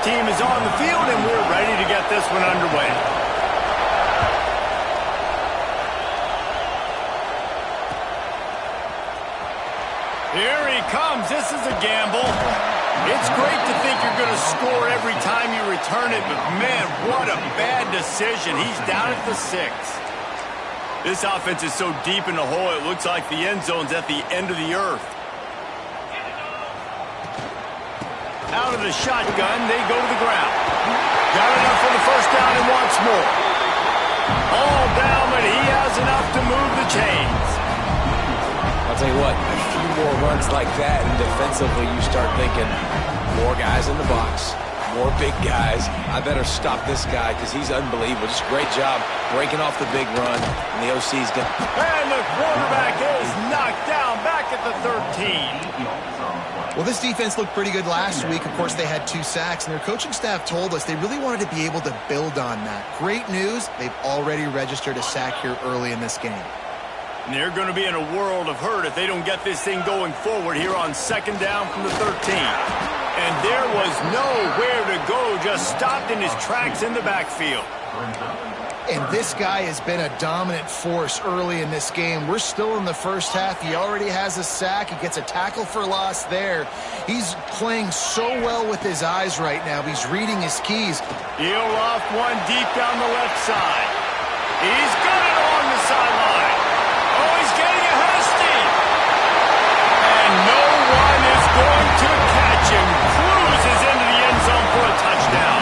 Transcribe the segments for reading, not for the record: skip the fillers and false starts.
team is on the field, and we're ready to get this one underway. Here he comes. This is a gamble. It's great to think you're going to score every time you return it, but man, what a bad decision. He's down at the 6. This offense is so deep in the hole, it looks like the end zone's at the end of the earth. Out of the shotgun, they go to the ground. Got enough for the first down and wants more. All down, but he has enough to move the chains. I'll tell you what, a few more runs like that, and defensively you start thinking, more guys in the box, more big guys. I better stop this guy because he's unbelievable. Just a great job breaking off the big run, and the OC's going. And the quarterback is knocked down back at the 13. Well, this defense looked pretty good last week. Of course, they had 2 sacks, and their coaching staff told us they really wanted to be able to build on that. Great news, they've already registered a sack here early in this game. And they're going to be in a world of hurt if they don't get this thing going forward here on 2nd down from the 13. And there was nowhere to go, just stopped in his tracks in the backfield. And this guy has been a dominant force early in this game. We're still in the first half. He already has a sack. He gets a tackle for loss there. He's playing so well with his eyes right now. He's reading his keys. He'll off one deep down the left side. He's got it on the sideline. Oh, he's getting ahead of steam. And no one is going to catch him. Cruises into the end zone for a touchdown.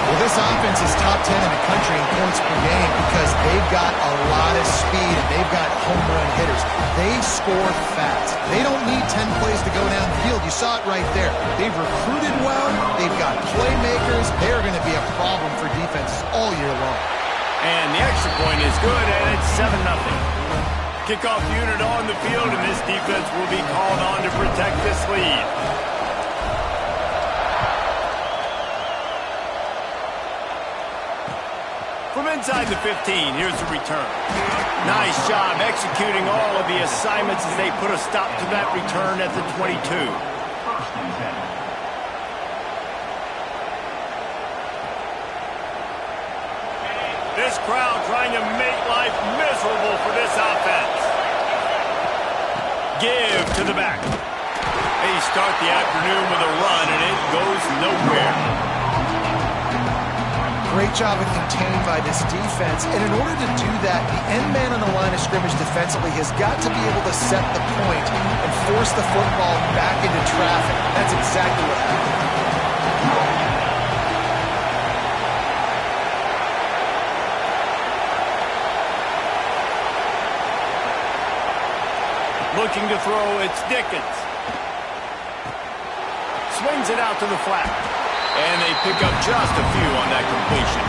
Well, this offense is top 10 in the country in points per game because they've got a lot of speed and they've got home run hitters. They score fast. They don't need 10 plays to go down the field. You saw it right there. They've recruited well. They've got playmakers. They're going to be a problem for defenses all year long. And the extra point is good, and it's 7-0. Kickoff unit on the field, and this defense will be called on to protect this lead. From inside the 15, here's the return. Nice job executing all of the assignments as they put a stop to that return at the 22. This crowd trying to make life miserable for this offense. Give to the back. They start the afternoon with a run, and it goes nowhere. Great job of contained by this defense. And in order to do that, the end man on the line of scrimmage defensively has got to be able to set the point and force the football back into traffic. That's exactly what happened. Looking to throw, it's Dickens. Swings it out to the flat. And they pick up just a few on that completion.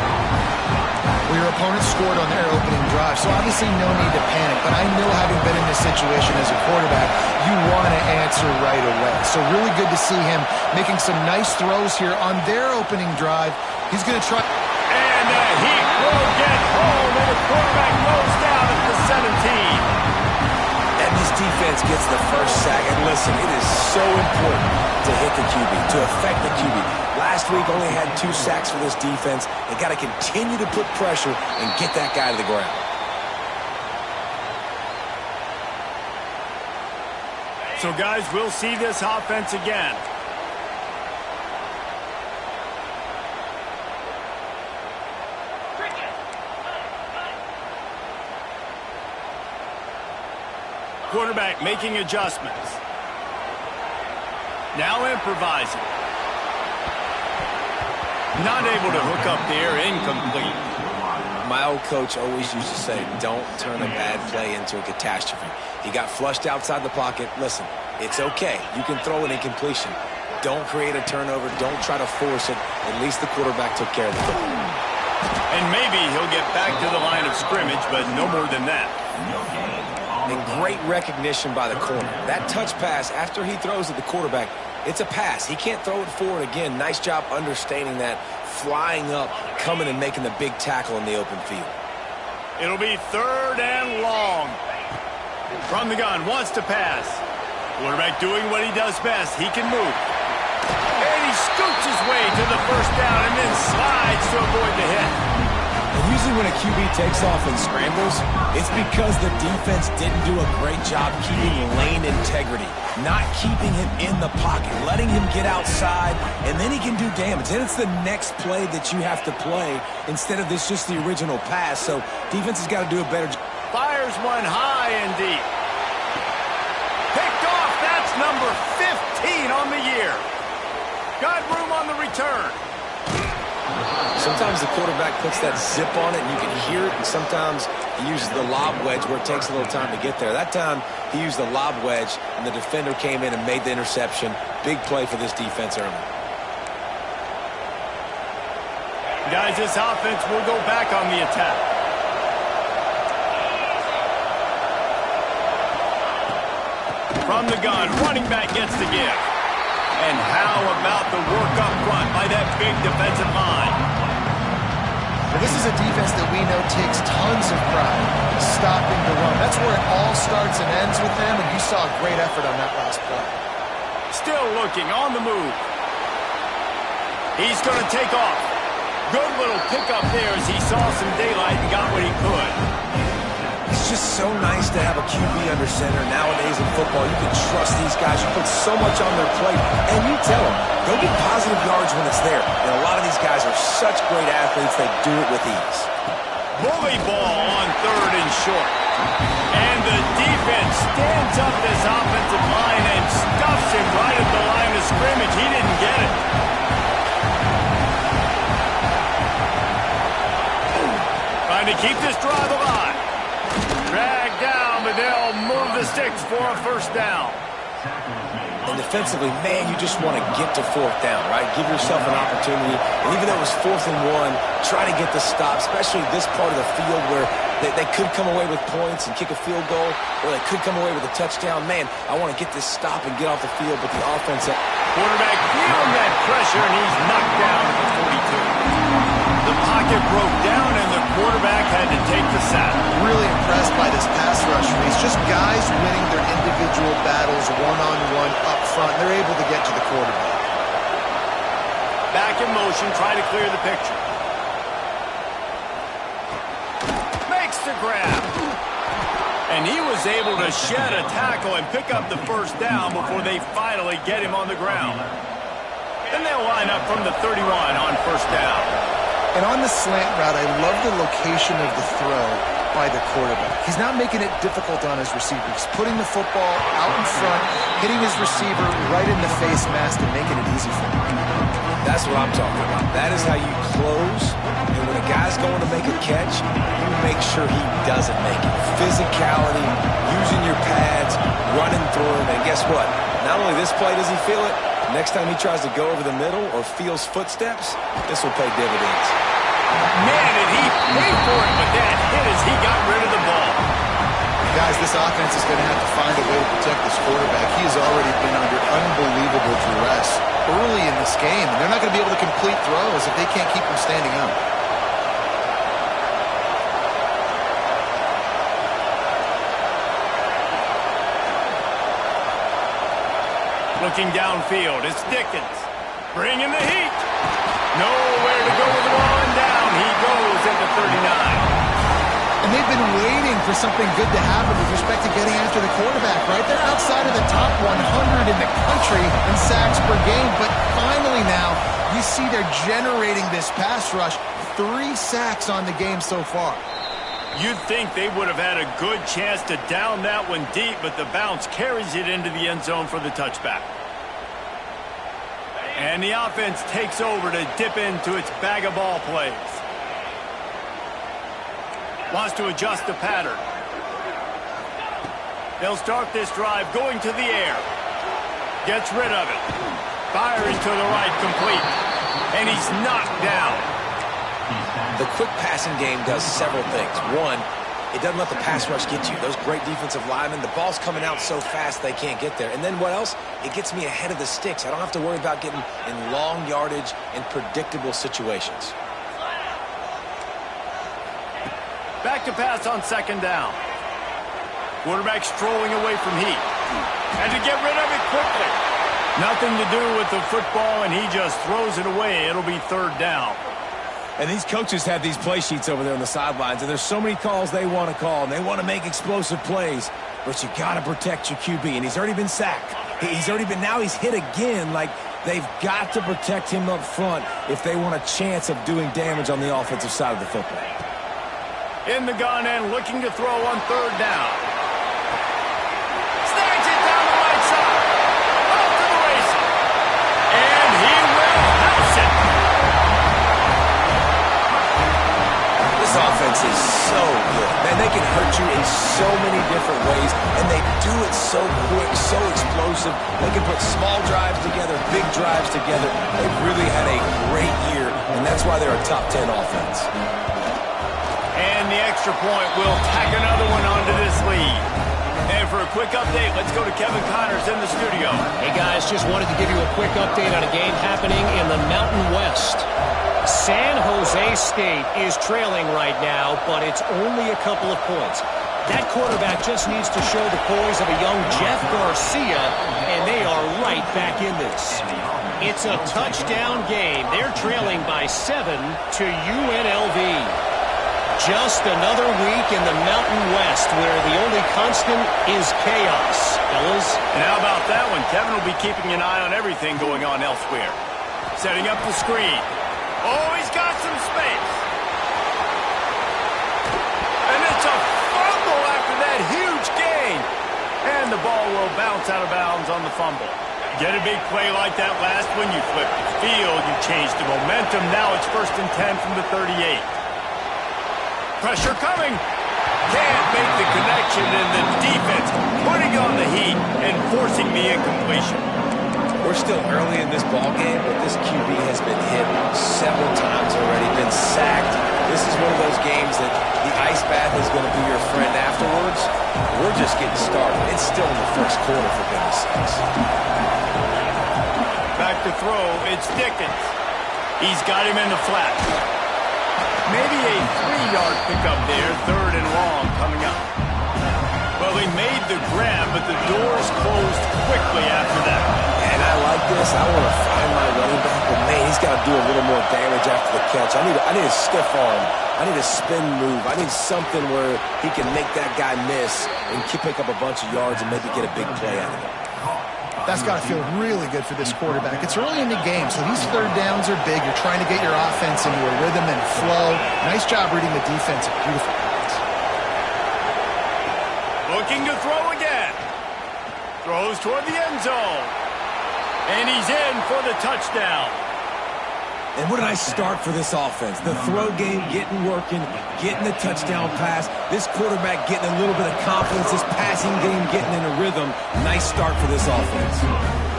Well, your opponent scored on their opening drive, so obviously no need to panic. But I know, having been in this situation as a quarterback, you want to answer right away. So really good to see him making some nice throws here on their opening drive. He's going to try. And he will get home, and the quarterback goes down at the 17. And this defense gets the first sack. And listen, it is so important to hit the QB, to affect the QB. Last week only had 2 sacks for this defense. They got to continue to put pressure and get that guy to the ground. So, guys, we'll see this offense again. Quarterback making adjustments. Now improvising. Not able to hook up there, incomplete. My old coach always used to say, don't turn a bad play into a catastrophe. He got flushed outside the pocket. Listen, it's okay. You can throw an incompletion. Don't create a turnover. Don't try to force it. At least the quarterback took care of the football. And maybe he'll get back to the line of scrimmage, but no more than that. And great recognition by the corner. That touch pass after he throws at the quarterback, it's a pass. He can't throw it forward again. Nice job understanding that, flying up, coming and making the big tackle in the open field. It'll be 3rd and long. From the gun, wants to pass. Quarterback doing what he does best. He can move. And he's scoots his way to the first down and then slides to avoid the hit. And usually when a QB takes off and scrambles, it's because the defense didn't do a great job keeping lane integrity, not keeping him in the pocket, letting him get outside, and then he can do damage. Then it's the next play that you have to play instead of this just the original pass. So defense has got to do a better job. Fires one high and deep. Picked off. That's number 15 on the year. Got room on the return. Sometimes the quarterback puts that zip on it and you can hear it, and sometimes he uses the lob wedge where it takes a little time to get there. That time he used the lob wedge and the defender came in and made the interception. Big play for this defense early. Guys, this offense will go back on the attack. From the gun, running back gets the give. And how about the work up front by that big defensive line? Well, this is a defense that we know takes tons of pride in stopping the run. That's where it all starts and ends with them, and you saw a great effort on that last play. Still looking on the move. He's going to take off. Good little pickup there as he saw some daylight and got what he could. It's just so nice to have a QB under center. Nowadays in football, you can trust these guys. You put so much on their plate, and you tell them, go get positive yards when it's there. And a lot of these guys are such great athletes, they do it with ease. Bully ball on third and short. And the defense stands up this offensive line and stuffs him right at the line of scrimmage. He didn't get it. Trying to keep this drive alive. Dragged down, but they'll move the sticks for a first down. And defensively, man, you just want to get to fourth down, right? Give yourself an opportunity. And even though it was 4th and 1, try to get the stop, especially this part of the field where they could come away with points and kick a field goal, or they could come away with a touchdown. Man, I want to get this stop and get off the field, but the offense... Quarterback feeling that pressure, and he's knocked down at the 42. The pocket broke down, and the quarterback had to take the sack. Really impressed by this pass rush. It's just guys winning their individual battles one-on-one up front. They're able to get to the quarterback. Back in motion, try to clear the picture. Makes the grab. And he was able to shed a tackle and pick up the first down before they finally get him on the ground. Then they'll line up from the 31 on first down. And on the slant route, I love the location of the throw by the quarterback. He's not making it difficult on his receiver. He's putting the football out in front, hitting his receiver right in the face mask and making it easy for him. That's what I'm talking about. That is how you close. And when a guy's going to make a catch, you make sure he doesn't make it. Physicality, using your pads, running through him. And guess what? Not only this play does he feel it, next time he tries to go over the middle or feels footsteps, this will pay dividends. Man, did he pay for it, but that hit as he got rid of the ball. Guys, this offense is going to have to find a way to protect this quarterback. He has already been under unbelievable duress early in this game, and they're not going to be able to complete throws if they can't keep him standing up. Looking downfield, it's Dickens. Bringing the heat. Nowhere to go with the ball, and down he goes at the 39. And they've been waiting for something good to happen with respect to getting after the quarterback, right? They're outside of the top 100 in the country in sacks per game, but finally now you see they're generating this pass rush. 3 sacks on the game so far. You'd think they would have had a good chance to down that one deep, but the bounce carries it into the end zone for the touchback. And the offense takes over to dip into its bag of ball plays. Wants to adjust the pattern. They'll start this drive going to the air. Gets rid of it. Firing to the right, complete. And he's knocked down. The quick passing game does several things. One, it doesn't let the pass rush get you. Those great defensive linemen, the ball's coming out so fast they can't get there. And then what else? It gets me ahead of the sticks. I don't have to worry about getting in long yardage and predictable situations. Back to pass on second down. Quarterback strolling away from heat. And to get rid of it quickly. Nothing to do with the football, and he just throws it away. It'll be third down. And these coaches have these play sheets over there on the sidelines, and there's so many calls they want to call, and they want to make explosive plays. But you got to protect your QB, and he's already been sacked. Now he's hit again. Like, they've got to protect him up front if they want a chance of doing damage on the offensive side of the football. In the gun and looking to throw on third down. Snags it down the right side. Off to the races. And he will house it. This offense is so good. Man, they can hurt you in so many different ways, and they do it so quick, so explosive. They can put small drives together, big drives together. They've really had a great year, and that's why they're a top 10 offense. And the extra point will tack another one onto this lead. And for a quick update, let's go to Kevin Connors in the studio. Hey guys, just wanted to give you a quick update on a game happening in the Mountain West. San Jose State is trailing right now, but it's only a couple of points. That quarterback just needs to show the poise of a young Jeff Garcia, and they are right back in this. It's a touchdown game. They're trailing by 7 to UNLV. Just another week in the Mountain West where the only constant is chaos, fellas. And how about that one? Kevin will be keeping an eye on everything going on elsewhere. Setting up the screen. Oh, he's got some space. And it's a fumble after that huge gain. And the ball will bounce out of bounds on the fumble. Get a big play like that last one, you flip the field, you change the momentum. Now it's 1st and 10 from the 38. Pressure coming. Can't make the connection, and the defense putting on the heat and forcing the incompletion. We're still early in this ballgame, but this QB has been hit several times already, been sacked. This is one of those games that the ice bath is going to be your friend afterwards. We're just getting started. It's still in the first quarter, for goodness sakes. Back to throw. It's Dickens. He's got him in the flat. Maybe a 3-yard pickup there, 3rd and long coming up. Well, they made the grab, but the doors closed quickly after that. And I like this. I want to find my running back, but man, he's got to do a little more damage after the catch. I need a stiff arm. I need a spin move. I need something where he can make that guy miss and pick up a bunch of yards and maybe get a big play out of it. That's got to feel really good for this quarterback. It's early in the game, so these third downs are big. You're trying to get your offense into a rhythm and flow. Nice job reading the defense. Beautiful pass. Looking to throw again. Throws toward the end zone. And he's in for the touchdown. And what a nice start for this offense. The throw game getting working, getting the touchdown pass. This quarterback getting a little bit of confidence. This passing game getting in a rhythm. Nice start for this offense.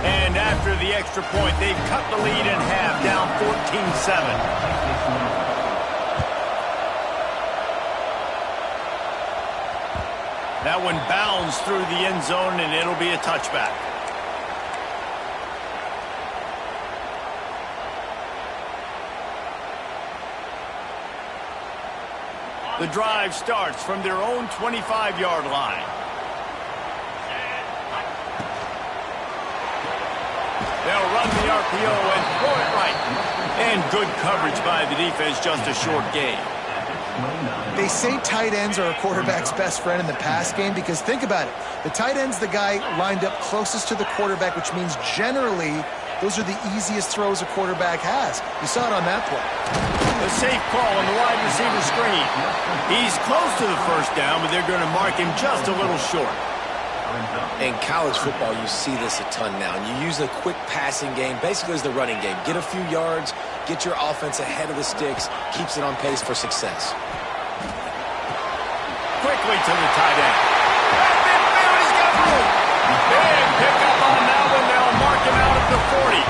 And after the extra point, they've cut the lead in half, down 14-7. That one bounds through the end zone, and it'll be a touchback. The drive starts from their own 25-yard line. They'll run the RPO and throw it right. And good coverage by the defense, just a short gain. They say tight ends are a quarterback's best friend in the pass game because think about it. The tight end's the guy lined up closest to the quarterback, which means generally those are the easiest throws a quarterback has. You saw it on that play. A safe call on the wide receiver screen. He's close to the first down, but they're going to mark him just a little short. In college football, you see this a ton now. And you use a quick passing game, basically as the running game. Get a few yards, get your offense ahead of the sticks, keeps it on pace for success. Quickly to the tight end. At midfield, he's got room. Big pickup on that one. They'll mark him out at the 40.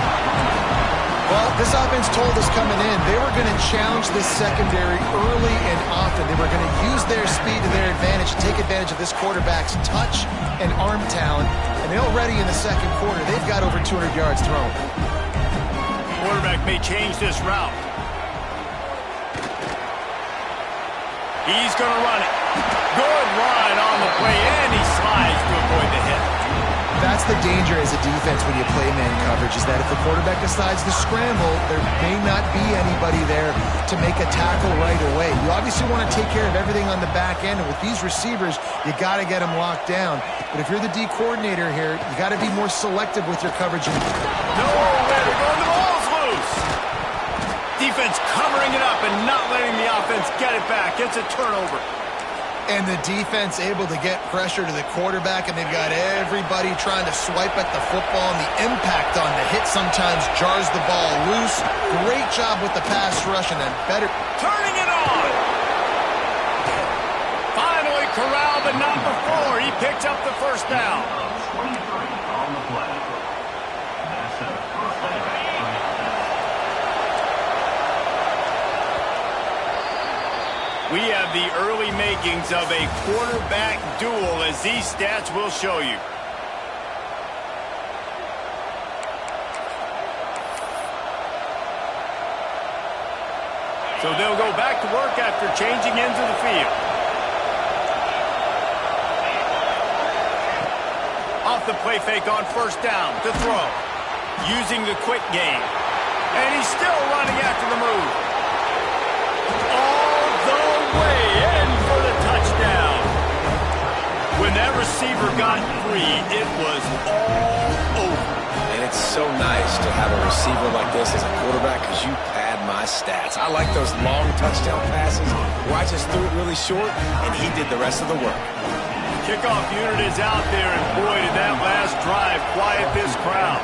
Well, this offense told us coming in they were going to challenge this secondary early and often. They were going to use their speed to their advantage, take advantage of this quarterback's touch and arm talent. And already in the second quarter, they've got over 200 yards thrown. Quarterback may change this route. He's going to run it. Good run on the play, and he slides to avoid the hit. That's the danger as a defense when you play man coverage is that if the quarterback decides to scramble, there may not be anybody there to make a tackle right away. You obviously want to take care of everything on the back end, and with these receivers, you got to get them locked down. But if you're the D coordinator here, you got to be more selective with your coverage. No, they're going, the ball's loose. Defense covering it up and not letting the offense get it back. It's a turnover. And the defense able to get pressure to the quarterback, and they've got everybody trying to swipe at the football, and the impact on the hit sometimes jars the ball loose. Great job with the pass rush, and then better. Turning it on. Finally corralled, but not before. He picks up the first down. 23 on the play. That's a first down. We have the early makings of a quarterback duel, as these stats will show you. So they'll go back to work after changing into the field. Off the play fake on first down to throw. Using the quick game. And he's still running after the move. All the way in for the touchdown. When that receiver got free, it was all over. And it's so nice to have a receiver like this as a quarterback because you pad my stats. I like those long touchdown passes where I just threw it really short and he did the rest of the work. Kickoff unit is out there, and boy, did that last drive quiet this crowd.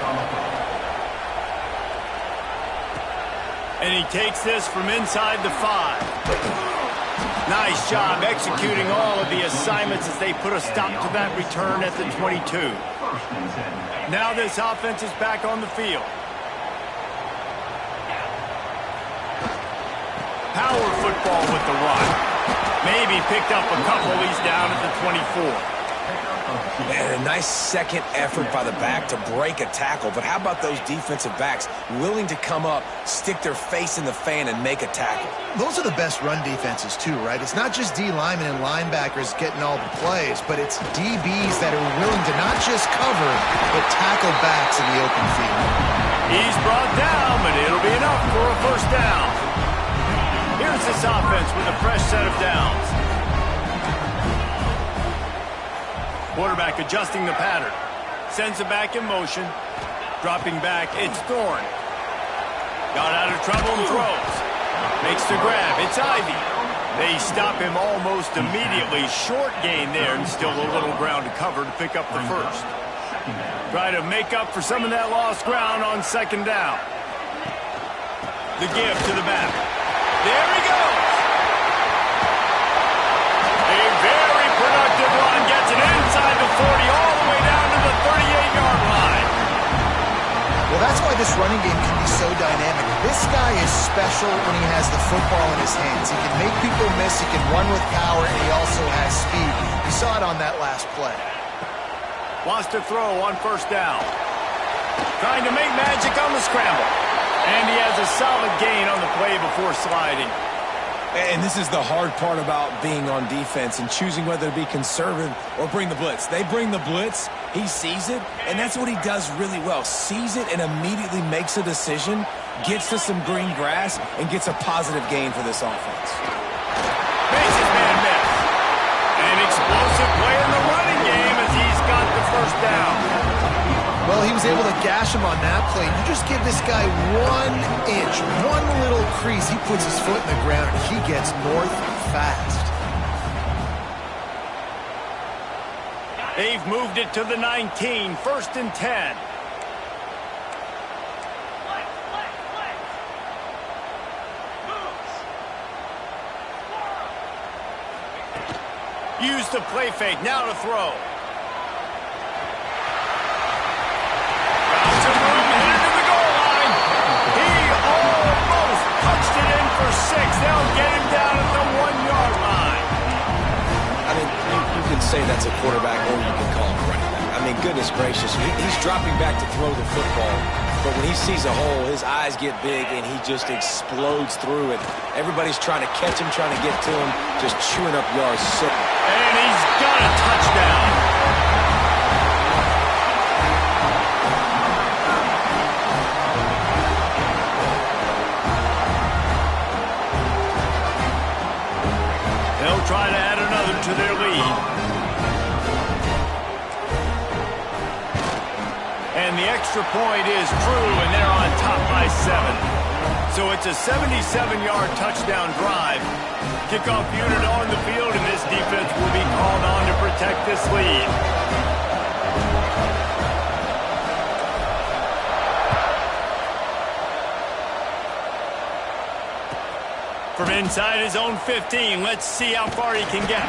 And he takes this from inside the 5. Nice job executing all of the assignments as they put a stop to that return at the 22. Now this offense is back on the field. Power football with the run. Maybe picked up a couple. He's down at the 24. And a nice second effort by the back to break a tackle. But how about those defensive backs willing to come up, stick their face in the fan, and make a tackle? Those are the best run defenses too, right? It's not just D linemen and linebackers getting all the plays, but it's DBs that are willing to not just cover, but tackle backs in the open field. He's brought down, but it'll be enough for a first down. Here's this offense with a fresh set of downs. Quarterback adjusting the pattern. Sends it back in motion. Dropping back, it's Thorne. Got out of trouble and throws. Makes the grab, it's Ivy. They stop him almost immediately. Short gain there, and still a little ground to cover to pick up the first. Try to make up for some of that lost ground on second down. The give to the back. There he goes. A very productive run gets it inside the 40, all the way down to the 38-yard line. Well, that's why this running game can be so dynamic. This guy is special when he has the football in his hands. He can make people miss, he can run with power, and he also has speed. You saw it on that last play. Wants to throw on first down. Trying to make magic on the scramble. And he has a solid gain on the play before sliding. And this is the hard part about being on defense and choosing whether to be conservative or bring the blitz. They bring the blitz, he sees it, and that's what he does really well. Sees it and immediately makes a decision, gets to some green grass, and gets a positive gain for this offense. Makes his man miss. An explosive play in the running game as he's got the first down. Well, he was able to gash him on that play. You just give this guy 1 inch, one little crease. He puts his foot in the ground, and he gets north fast. They've moved it to the 19, 1st and 10. Use the play fake, now to throw. They'll get him down at the 1-yard line. I mean, you can say that's a quarterback or you can call him a running back. I mean, goodness gracious, he's dropping back to throw the football. But when he sees a hole, his eyes get big and he just explodes through it. Everybody's trying to catch him, trying to get to him, just chewing up yards. And he's got a touchdown. They'll try to add another to their lead. And the extra point is true, and they're on top by 7. So it's a 77-yard touchdown drive. Kickoff unit on the field, and this defense will be called on to protect this lead. From inside his own 15, let's see how far he can get.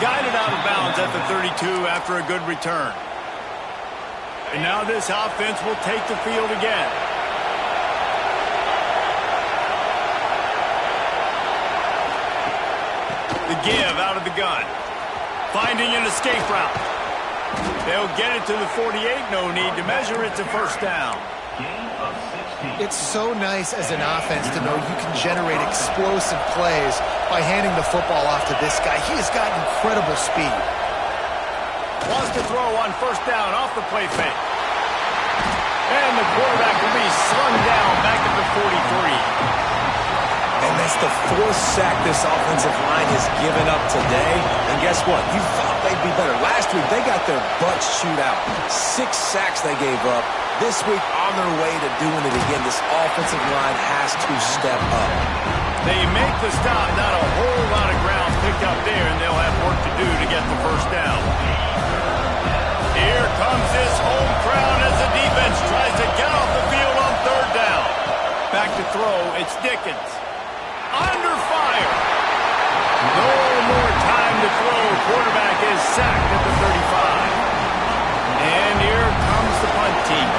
Guided out of bounds at the 32 after a good return. And now this offense will take the field again. The give out of the gun. Finding an escape route. They'll get it to the 48. No need to measure. It's a first down. It's so nice as an offense to know you can generate explosive plays by handing the football off to this guy. He has got incredible speed. Wants to throw on first down off the play fake. And the quarterback will be slung down back at the 43. And that's the 4th sack this offensive line has given up today. And guess what? You thought they'd be better. Last week, they got their butts chewed out. 6 sacks they gave up. This week, on their way to doing it again, this offensive line has to step up. They make the stop. Not a whole lot of ground picked up there, and they'll have work to do to get the first down. Here comes this home crowd as the defense tries to get off the field on third down. Back to throw. It's Dickens. Under fire. No more time to throw. Quarterback is sacked at the 35. And here comes the punt team.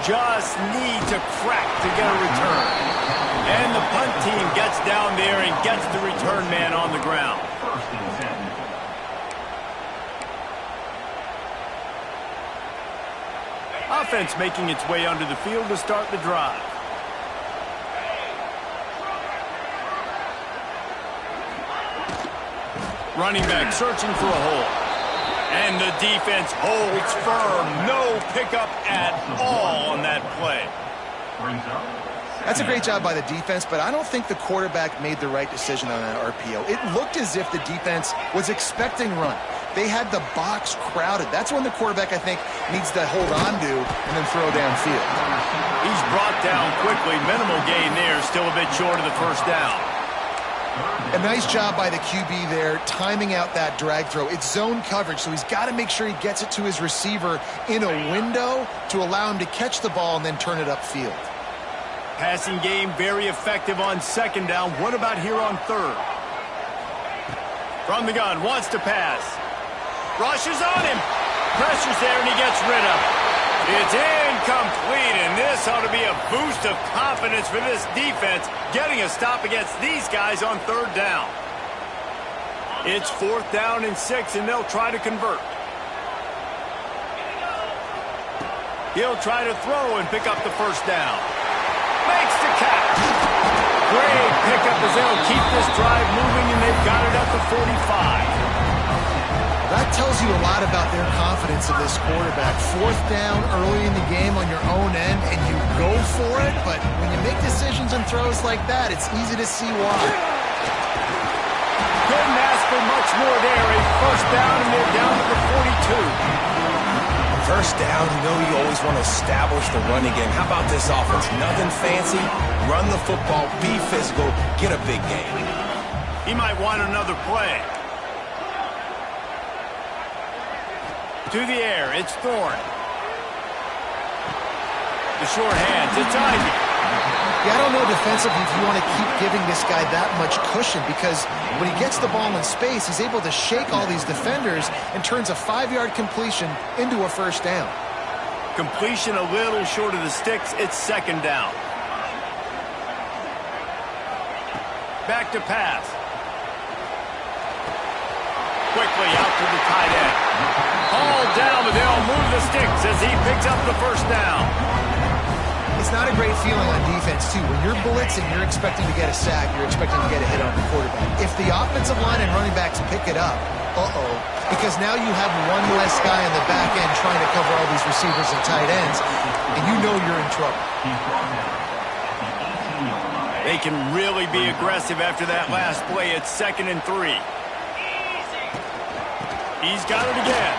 Just need to crack to get a return. And the punt team gets down there and gets the return man on the ground. First and 10. Offense making its way onto the field to start the drive. Running back searching for a hole. And the defense holds firm. No pickup at all on that play. Brings up. That's a great job by the defense, but I don't think the quarterback made the right decision on that RPO. It looked as if the defense was expecting run. They had the box crowded. That's when the quarterback, I think, needs to hold on to and then throw downfield. He's brought down quickly. Minimal gain there. Still a bit short of the first down. A nice job by the QB there, timing out that drag throw. It's zone coverage, so he's got to make sure he gets it to his receiver in a window to allow him to catch the ball and then turn it upfield. Passing game very effective on second down. What about here on third? From the gun, wants to pass. Rushes on him. Pressure's there, and he gets rid of it. It's incomplete, and this ought to be a boost of confidence for this defense, getting a stop against these guys on third down. It's 4th down and 6, and they'll try to convert. He'll try to throw and pick up the first down. Makes the catch. Great pickup as they'll keep this drive moving, and they've got it at the 45. That tells you a lot about their confidence of this quarterback. 4th down early in the game on your own end, and you go for it, but when you make decisions and throws like that, it's easy to see why. Couldn't ask for much more there. A first down, and they're down to the 42. First down, you know you always want to establish the running game. How about this offense? Nothing fancy. Run the football, be physical, get a big gain. He might want another play. To the air, it's Thorne. The short hands, it's Ivy. Yeah, I don't know defensively if you want to keep giving this guy that much cushion, because when he gets the ball in space, he's able to shake all these defenders and turns a 5-yard completion into a first down. Completion a little short of the sticks. It's second down. Back to pass. Quickly out to the tight end. Hauled down, but they'll move the sticks as he picks up the first down. It's not a great feeling on defense, too. When you're blitzing, you're expecting to get a sack. You're expecting to get a hit on the quarterback. If the offensive line and running backs pick it up, because now you have one less guy in the back end trying to cover all these receivers and tight ends, and you know you're in trouble. He's brought down at the 18-yard line. They can really be aggressive after that last play. It's 2nd and 3. He's got it again.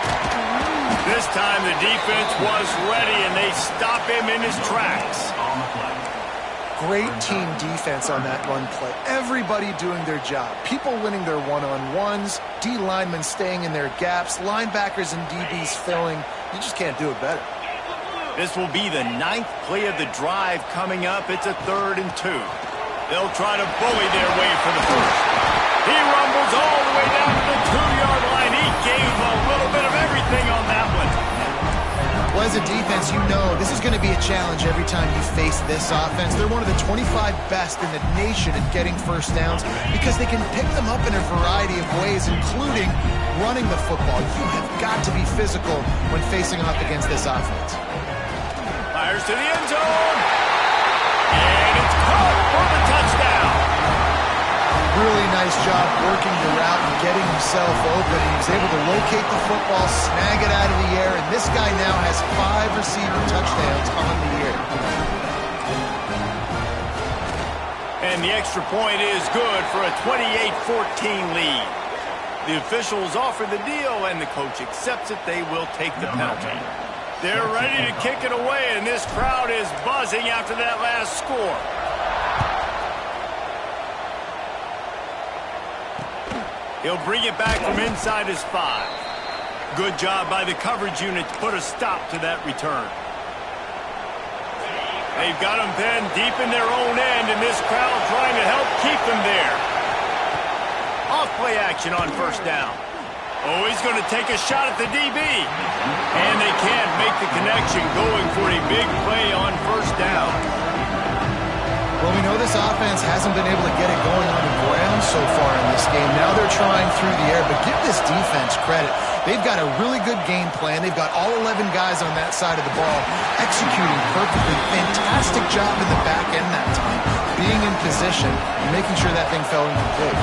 This time the defense was ready, and they stop him in his tracks. On the play. Great team defense on that run play. Everybody doing their job. People winning their one-on-ones, D linemen staying in their gaps, linebackers and DBs filling. You just can't do it better. This will be the 9th play of the drive coming up. It's a 3rd and 2. They'll try to bully their way for the first. He rumbles all the way down to the 2-yard line. He gave a little bit of everything on that one. Well, as a defense, you know this is going to be a challenge every time you face this offense. They're one of the 25 best in the nation at getting first downs because they can pick them up in a variety of ways, including running the football. You have got to be physical when facing off against this offense. Fires to the end zone. And it's caught for the touchdown. Really nice job working the route and getting himself open. He was able to locate the football, snag it out of the air, and this guy now has 5 receiver touchdowns on the year. And the extra point is good for a 28-14 lead. The officials offer the deal, and the coach accepts it. They will take the penalty. They're ready to kick it away, and this crowd is buzzing after that last score. He'll bring it back from inside his 5. Good job by the coverage unit to put a stop to that return. They've got him pinned deep in their own end, and this crowd trying to help keep them there. Off play action on first down. Oh, he's going to take a shot at the DB. And they can't make the connection, going for a big play on first down. Well, we know this offense hasn't been able to get it going on the ground so far in this game. Now they're trying through the air, but give this defense credit. They've got a really good game plan. They've got all 11 guys on that side of the ball executing perfectly. Fantastic job in the back end that time, being in position and making sure that thing fell incomplete.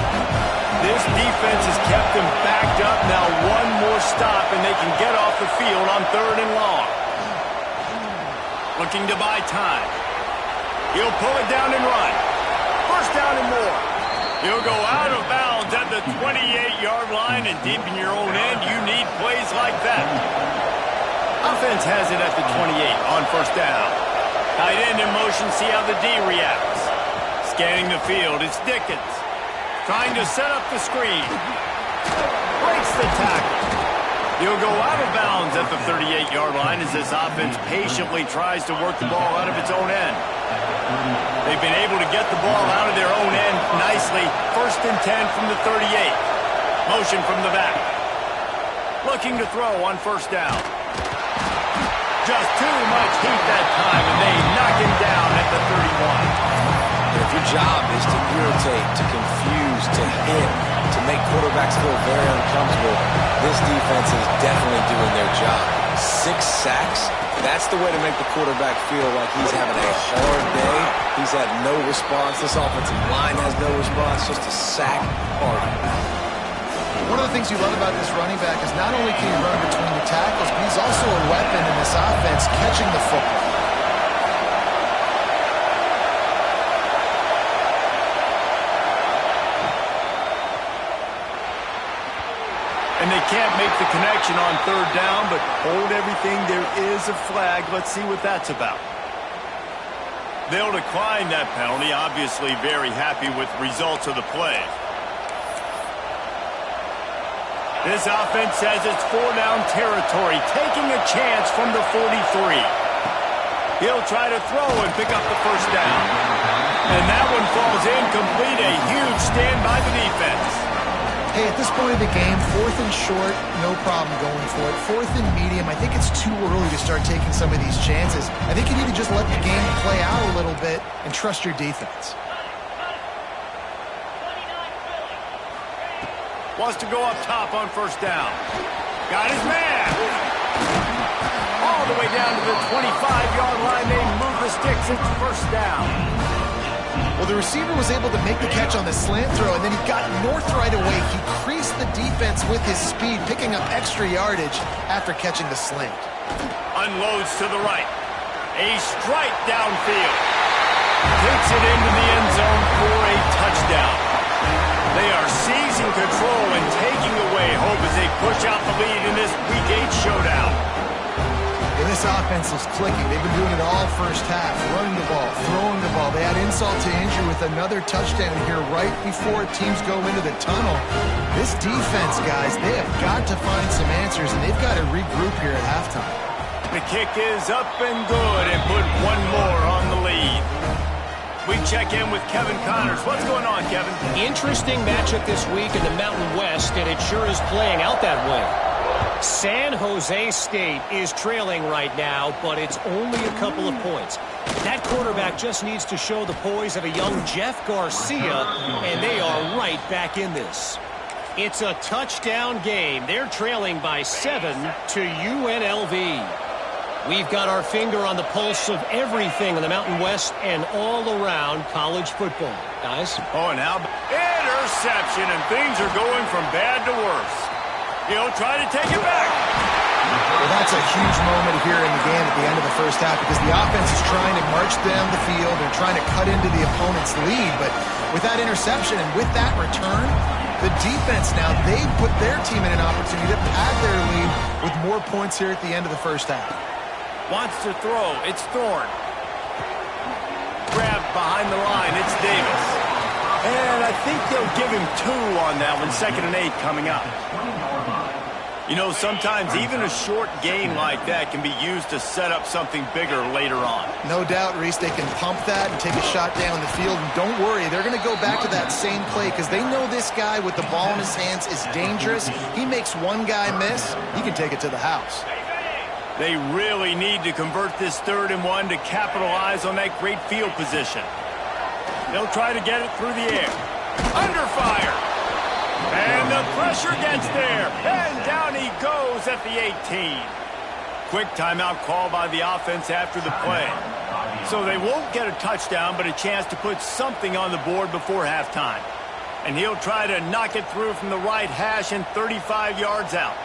This defense has kept them backed up. Now one more stop, and they can get off the field on 3rd and long. Looking to buy time. He'll pull it down and run. First down and more. He'll go out of bounds at the 28-yard line, and deep in your own end, you need plays like that. Offense has it at the 28 on first down. Tight end in motion, see how the D reacts. Scanning the field, it's Dickens. Trying to set up the screen. Breaks the tackle. He'll go out of bounds at the 38-yard line as this offense patiently tries to work the ball out of its own end. They've been able to get the ball out of their own end nicely. 1st and 10 from the 38. Motion from the back. Looking to throw on first down. Just too much heat that time, and they knock him down at the 31. And if your job is to irritate, to confuse, to hit, to make quarterbacks feel very uncomfortable, this defense is definitely doing their job. 6 sacks, that's the way to make the quarterback feel like he's having a hard day. He's had no response. This offensive line has no response, just a sack party. One of the things you love about this running back is not only can he run between the tackles, but he's also a weapon in this offense catching the football. And they can't make the connection on 3rd down, but hold everything. There is a flag. Let's see what that's about. They'll decline that penalty. Obviously very happy with the results of the play. This offense says it's 4-down territory, taking a chance from the 43. He'll try to throw and pick up the first down. And that one falls incomplete. A huge stand by the defense. Hey, at this point of the game, 4th and short, no problem going for it. 4th and medium, I think it's too early to start taking some of these chances. I think you need to just let the game play out a little bit and trust your defense. Wants to go up top on first down. Got his man. All the way down to the 25-yard line. They move the sticks. It's first down. Well, the receiver was able to make the catch on the slant throw, and then he got north right away. He creased the defense with his speed, picking up extra yardage after catching the slant. Unloads to the right. A strike downfield. Takes it into the end zone for a touchdown. They are seizing control and taking away hope as they push out the lead in this Week 8 showdown. Yeah, this offense is clicking. They've been doing it all first half. Running the ball, throwing the ball. They add insult to injury with another touchdown here right before teams go into the tunnel. This defense, guys, they have got to find some answers, and they've got to regroup here at halftime. The kick is up and good and put one more on the lead. We check in with Kevin Connors. What's going on, Kevin? Interesting matchup this week in the Mountain West, and it sure is playing out that way. San Jose State is trailing right now, but it's only a couple of points. That quarterback just needs to show the poise of a young Jeff Garcia, and they are right back in this. It's a touchdown game. They're trailing by 7 to UNLV. We've got our finger on the pulse of everything in the Mountain West and all around college football. Guys? Oh, and now interception, and things are going from bad to worse. He'll try to take it back. Well, that's a huge moment here in the game at the end of the first half because the offense is trying to march down the field. They're trying to cut into the opponent's lead, but with that interception and with that return, the defense now, they put their team in an opportunity to pad their lead with more points here at the end of the first half. Wants to throw. It's Thorne. Grabbed behind the line. It's Davis. And I think they'll give him 2 on that one. 2nd and 8 coming up. You know, sometimes even a short gain like that can be used to set up something bigger later on. No doubt, Reese, they can pump that and take a shot down the field. And don't worry, they're going to go back to that same play because they know this guy with the ball in his hands is dangerous. He makes one guy miss, he can take it to the house. They really need to convert this 3rd and 1 to capitalize on that great field position. They'll try to get it through the air. Under fire. And the pressure gets there. And down he goes at the 18. Quick timeout call by the offense after the play. So they won't get a touchdown, but a chance to put something on the board before halftime. And he'll try to knock it through from the right hash and 35 yards out.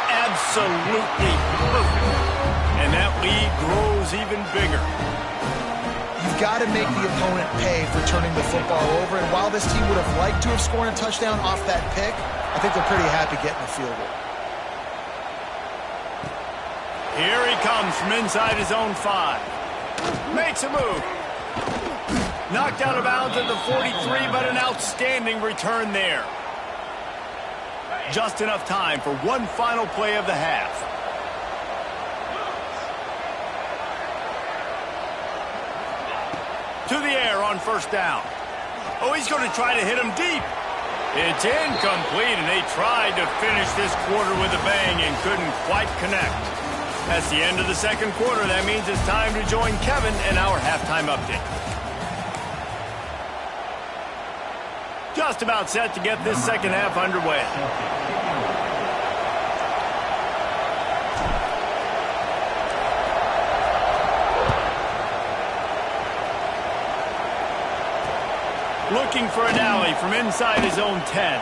Absolutely perfect. And that lead grows even bigger. You've got to make the opponent pay for turning the football over. And while this team would have liked to have scored a touchdown off that pick, I think they're pretty happy getting the field goal. Here he comes from inside his own 5. Makes a move. Knocked out of bounds at the 43, but an outstanding return there. Just enough time for one final play of the half. To the air on 1st down. Oh, he's going to try to hit him deep. It's incomplete, and they tried to finish this quarter with a bang and couldn't quite connect. That's the end of the 2nd quarter. That means it's time to join Kevin in our halftime update. Just about set to get this 2nd half underway. Looking for an alley from inside his own 10.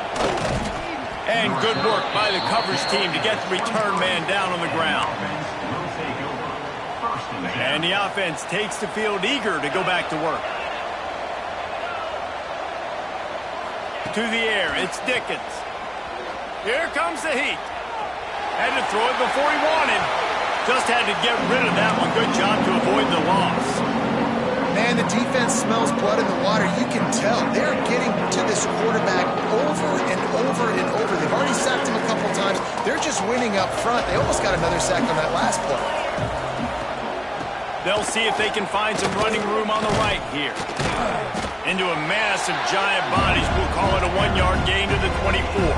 And good work by the coverage team to get the return man down on the ground. And the offense takes the field eager to go back to work. To the air, it's Dickens. Here comes the heat. Had to throw it before he wanted. Just had to get rid of that one. Good job to avoid the loss. Man, the defense smells blood in the water. You can tell. They're getting to this quarterback over and over and over. They've already sacked him a couple times. They're just winning up front. They almost got another sack on that last play. They'll see if they can find some running room on the right here. Into a mass of giant bodies. We'll call it a 1-yard gain to the 24.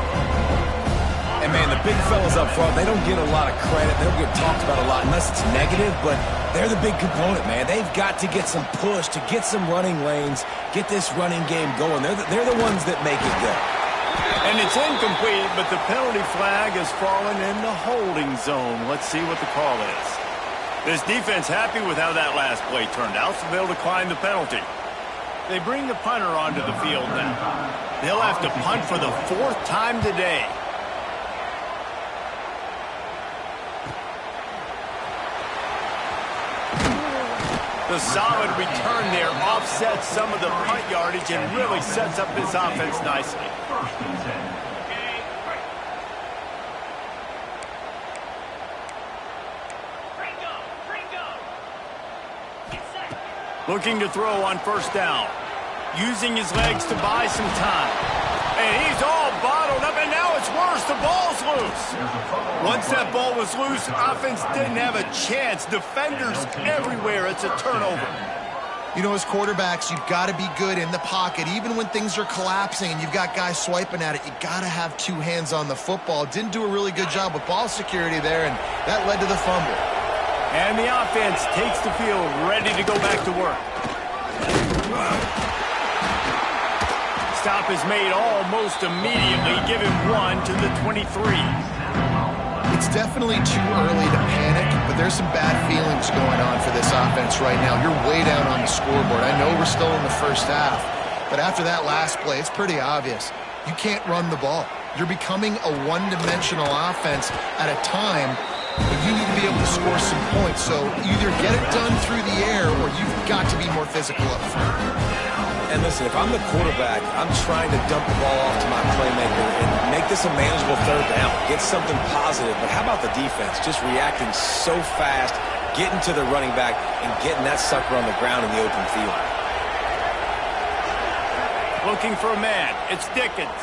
And, man, the big fellas up front, they don't get a lot of credit. They don't get talked about a lot unless it's negative, but they're the big component, man. They've got to get some push, to get some running lanes, get this running game going. They're the ones that make it go. And it's incomplete, but the penalty flag has fallen in the holding zone. Let's see what the call is. This defense happy with how that last play turned out, so they'll decline the penalty. They bring the punter onto the field now. They'll have to punt for the 4th time today. The solid return there offsets some of the punt yardage and really sets up this offense nicely. First and 10. Looking to throw on first down. Using his legs to buy some time. And he's all bottled up, and now it's worse. The ball's loose. Once that ball was loose, offense didn't have a chance. Defenders everywhere. It's a turnover. You know, as quarterbacks, you've got to be good in the pocket. Even when things are collapsing and you've got guys swiping at it, you got to have two hands on the football. Didn't do a really good job with ball security there, and that led to the fumble. And the offense takes the field, ready to go back to work. Stop is made almost immediately. Give him 1 to the 23. It's definitely too early to panic, but there's some bad feelings going on for this offense right now. You're way down on the scoreboard. I know we're still in the first half, but after that last play, it's pretty obvious. You can't run the ball. You're becoming a one-dimensional offense at a time, but you need to be able to score some points. So either get it done through the air or you've got to be more physical up front. And listen, if I'm the quarterback, I'm trying to dump the ball off to my playmaker and make this a manageable third down. Get something positive. But how about the defense? Just reacting so fast, getting to the running back, and getting that sucker on the ground in the open field. Looking for a man. It's Dickens.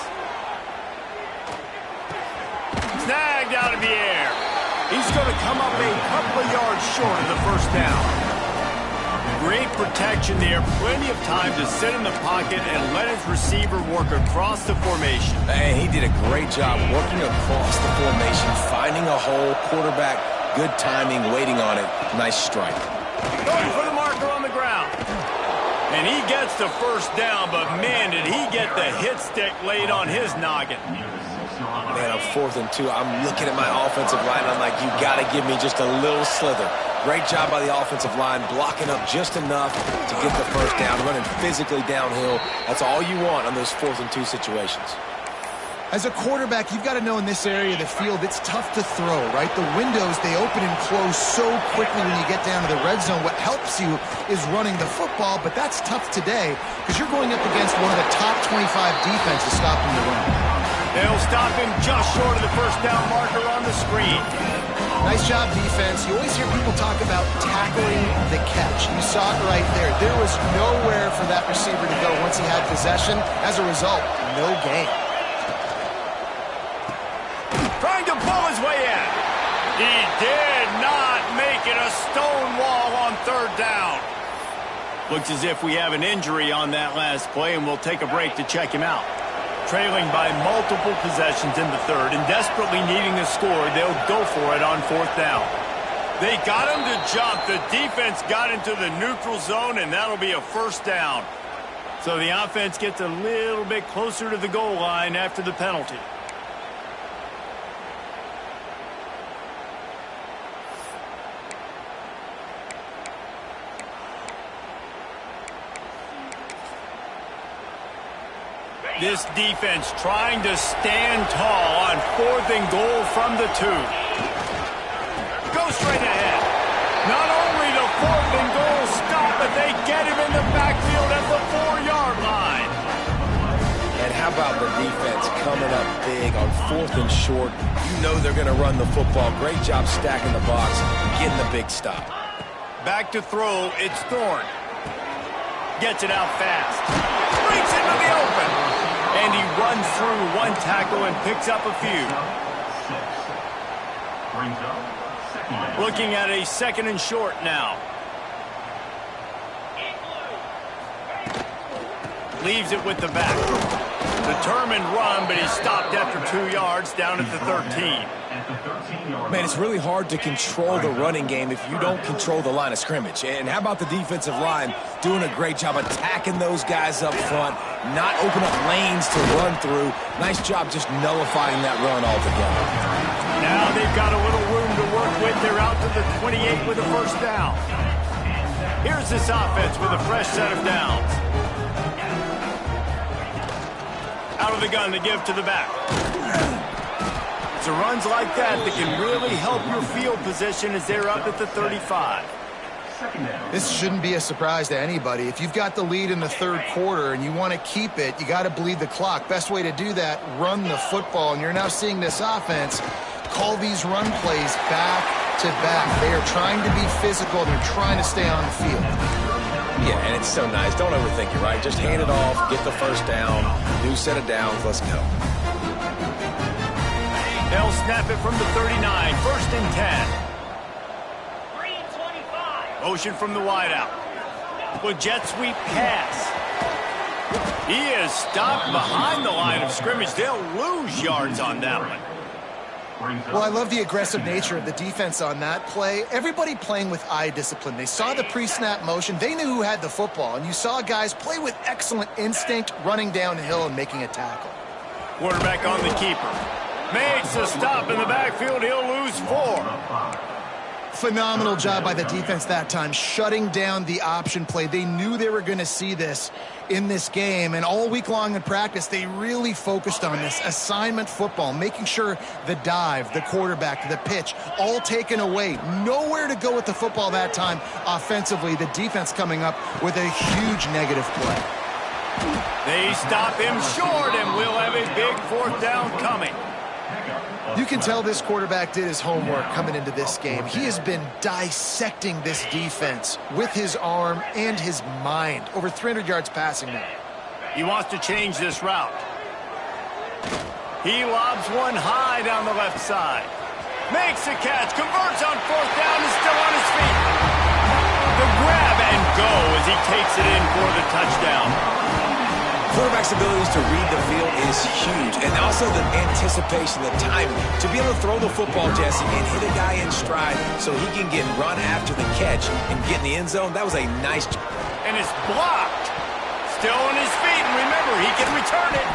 Snagged out of the air. He's going to come up a couple of yards short of the first down. Great protection there. Plenty of time to sit in the pocket and let his receiver work across the formation. And he did a great job working across the formation, finding a hole, quarterback, good timing, waiting on it. Nice strike. Going for the marker on the ground. And he gets the first down, but man, did he get the hit stick laid on his noggin. Man, on 4th and 2, I'm looking at my offensive line. I'm like, you got to give me just a little slither. Great job by the offensive line, blocking up just enough to get the first down, running physically downhill. That's all you want on those 4th and 2 situations. As a quarterback, you've got to know in this area of the field, it's tough to throw, right? The windows, they open and close so quickly when you get down to the red zone. What helps you is running the football, but that's tough today because you're going up against one of the top 25 defenses stopping the run. They'll stop him just short of the first down marker on the screen. Nice job, defense. You always hear people talk about tackling the catch. You saw it right there. There was nowhere for that receiver to go once he had possession. As a result, no gain. Trying to pull his way in. He did not make it a stone wall on third down. Looks as if we have an injury on that last play, and we'll take a break to check him out. Trailing by multiple possessions in the third and desperately needing a score, they'll go for it on 4th down. They got him to jump. The defense got into the neutral zone, and that'll be a first down. So the offense gets a little bit closer to the goal line after the penalty. This defense trying to stand tall on 4th and goal from the 2. Go straight ahead. Not only the 4th and goal stop, but they get him in the backfield at the 4-yard line. And how about the defense coming up big on 4th and short? You know they're going to run the football. Great job stacking the box, getting the big stop. Back to throw, it's Thorne. Gets it out fast. Breaks into the open. And he runs through one tackle and picks up a few. Looking at a 2nd and short now. Leaves it with the back. Determined run, but he stopped after 2 yards down at the 13. Man, it's really hard to control the running game if you don't control the line of scrimmage. And how about the defensive line doing a great job attacking those guys up front, not open up lanes to run through. Nice job just nullifying that run altogether. Now they've got a little room to work with. They're out to the 28 with a first down. Here's this offense with a fresh set of downs. Out of the gun to give to the back. It's runs like that that can really help your field position as they're up at the 35. Second down. This shouldn't be a surprise to anybody. If you've got the lead in the third quarter and you want to keep it, you got to bleed the clock. Best way to do that, run the football. And you're now seeing this offense call these run plays back to back. They are trying to be physical. They're trying to stay on the field. Yeah, and it's so nice. Don't overthink it, right? Just hand it off, get the first down, new set of downs, let's go. They'll snap it from the 39, first and 10. Motion from the wideout. With jet sweep pass. He is stopped behind the line of scrimmage. They'll lose yards on that one. Well, I love the aggressive nature of the defense on that play. Everybody playing with eye discipline. They saw the pre-snap motion. They knew who had the football. And you saw guys play with excellent instinct, running downhill and making a tackle. Quarterback on the keeper. Makes a stop in the backfield. He'll lose 4. Phenomenal job by the defense that time, shutting down the option play. They knew they were going to see this in this game, and all week long in practice, they really focused on this assignment football, making sure the dive, the quarterback, the pitch, all taken away. Nowhere to go with the football that time offensively. The defense coming up with a huge negative play. They stop him short, and we'll have a big 4th down coming. You can tell this quarterback did his homework coming into this game. He has been dissecting this defense with his arm and his mind. Over 300 yards passing now. He wants to change this route. He lobs one high down the left side. Makes a catch, converts on 4th down, is still on his feet. The grab and go as he takes it in for the touchdown. Quarterback's abilities to read the field is huge, and also the anticipation, the timing. To be able to throw the football, Jesse, and hit a guy in stride so he can get run after the catch and get in the end zone, that was a nice... And it's blocked. Still on his feet, and remember, he can return it.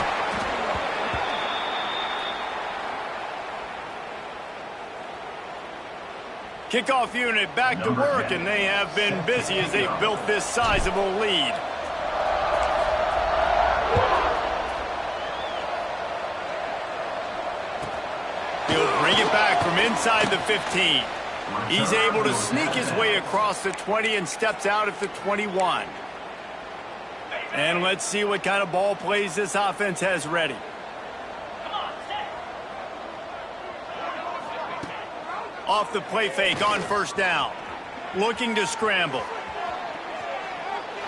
Kickoff unit back to work, and they have been busy as they've built this sizable lead. He'll bring it back from inside the 15. He's able to sneak his way across the 20 and steps out at the 21. And let's see what kind of ball plays this offense has ready. Off the play fake on 1st down. Looking to scramble.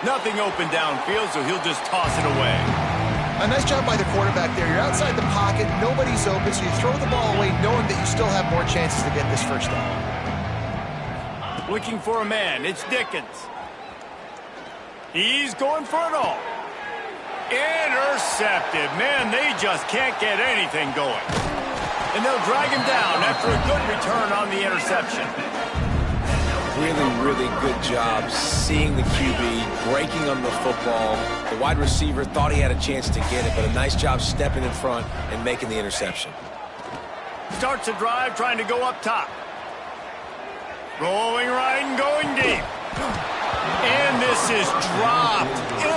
Nothing open downfield, so he'll just toss it away. A nice job by the quarterback there. You're outside the pocket, nobody's open, so you throw the ball away knowing that you still have more chances to get this first down. Looking for a man, it's Dickens. He's going for it all. Intercepted. Man, they just can't get anything going. And they'll drag him down after a good return on the interception. Really, really good job seeing the QB, breaking on the football. The wide receiver thought he had a chance to get it, but a nice job stepping in front and making the interception. Starts a drive trying to go up top. Rolling right and going deep. And this is dropped.